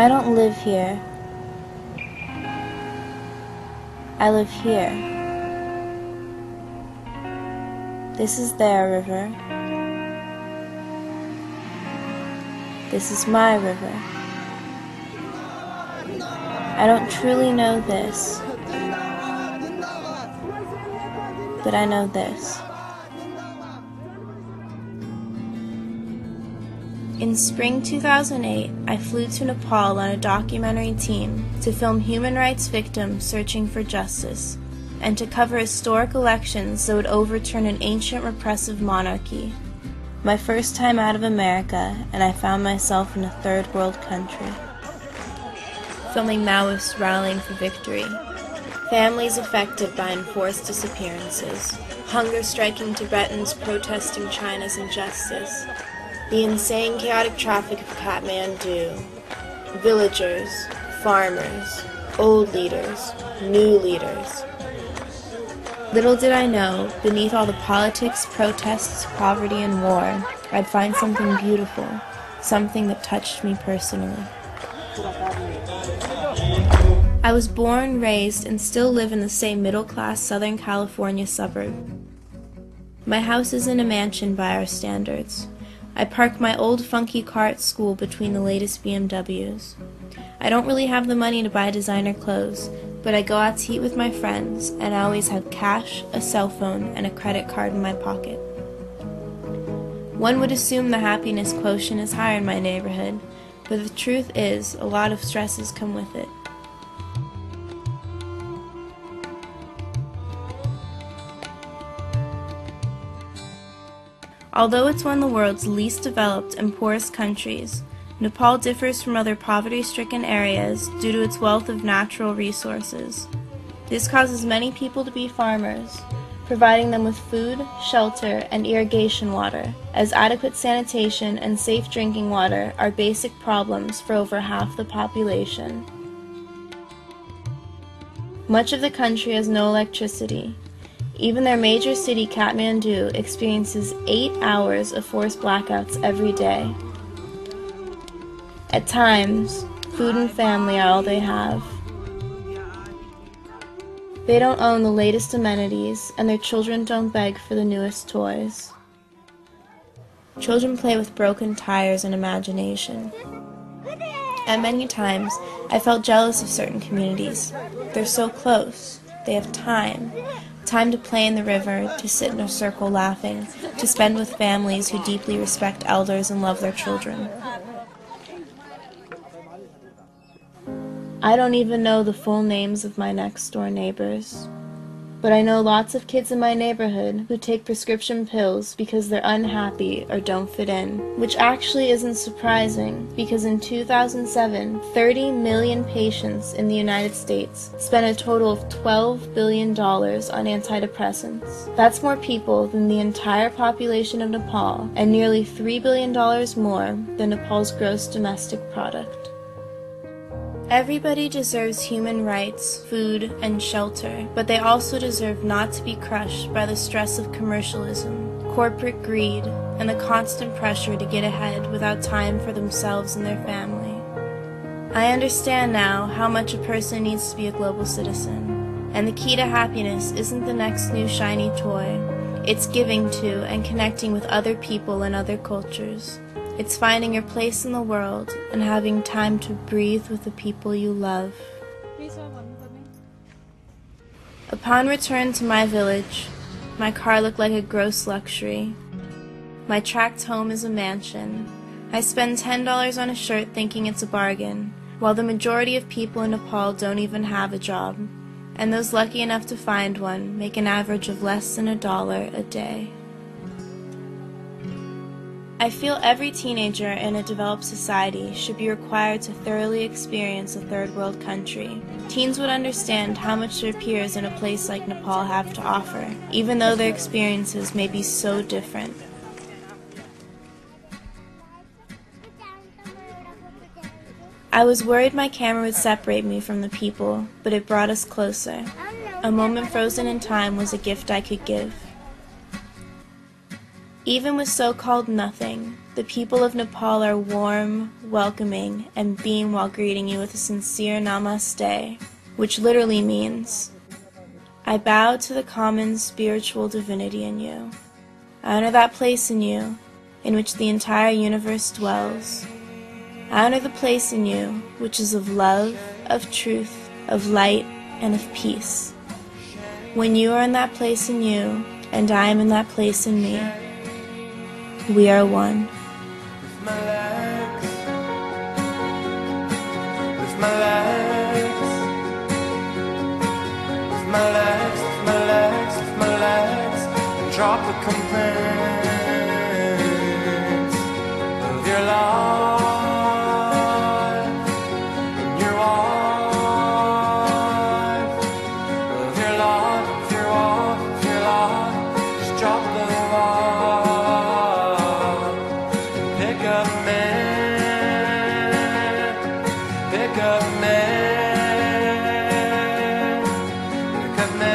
I don't live here. I live here. This is their river. This is my river. I don't truly know this, but I know this. In spring 2008, I flew to Nepal on a documentary team to film human rights victims searching for justice and to cover historic elections that would overturn an ancient repressive monarchy. My first time out of America, and I found myself in a third world country. Filming Maoists rallying for victory, families affected by enforced disappearances, hunger-striking Tibetans protesting China's injustice, the insane chaotic traffic of Kathmandu, villagers, farmers, old leaders, new leaders. Little did I know, beneath all the politics, protests, poverty, and war, I'd find something beautiful, something that touched me personally. I was born, raised, and still live in the same middle-class Southern California suburb. My house isn't a mansion by our standards. I park my old funky car at school between the latest BMWs. I don't really have the money to buy designer clothes, but I go out to eat with my friends, and I always have cash, a cell phone, and a credit card in my pocket. One would assume the happiness quotient is higher in my neighborhood, but the truth is, a lot of stresses come with it. Although it's one of the world's least developed and poorest countries, Nepal differs from other poverty-stricken areas due to its wealth of natural resources. This causes many people to be farmers, providing them with food, shelter, and irrigation water, as adequate sanitation and safe drinking water are basic problems for over half the population. Much of the country has no electricity. Even their major city, Kathmandu, experiences 8 hours of forced blackouts every day. At times, food and family are all they have. They don't own the latest amenities, and their children don't beg for the newest toys. Children play with broken tires and imagination. And many times, I felt jealous of certain communities. They're so close. They have time to play in the river, to sit in a circle laughing, to spend with families who deeply respect elders and love their children. I don't even know the full names of my next-door neighbors, but I know lots of kids in my neighborhood who take prescription pills because they're unhappy or don't fit in, which actually isn't surprising because in 2007, 30 million patients in the United States spent a total of $12 billion on antidepressants. That's more people than the entire population of Nepal and nearly $3 billion more than Nepal's gross domestic product. Everybody deserves human rights, food, and shelter, but they also deserve not to be crushed by the stress of commercialism, corporate greed, and the constant pressure to get ahead without time for themselves and their family. I understand now how much a person needs to be a global citizen, and the key to happiness isn't the next new shiny toy. It's giving to and connecting with other people and other cultures. It's finding your place in the world and having time to breathe with the people you love. Upon return to my village, my car looked like a gross luxury. My tract home is a mansion. I spend $10 on a shirt thinking it's a bargain, while the majority of people in Nepal don't even have a job, and those lucky enough to find one make an average of less than $1 a day. I feel every teenager in a developed society should be required to thoroughly experience a third world country. Teens would understand how much their peers in a place like Nepal have to offer, even though their experiences may be so different. I was worried my camera would separate me from the people, but it brought us closer. A moment frozen in time was a gift I could give. Even with so-called nothing, the people of Nepal are warm, welcoming, and beam while greeting you with a sincere namaste, which literally means, I bow to the common spiritual divinity in you. I honor that place in you, in which the entire universe dwells. I honor the place in you, which is of love, of truth, of light, and of peace. When you are in that place in you, and I am in that place in me, we are one. Lift my legs, lift my legs, lift my legs, lift my legs, lift my legs, and drop the complaints of your life and your wife, of your life, of your wife, of your life. Just drop the vibe. Pick up man, pick up man, pick up man.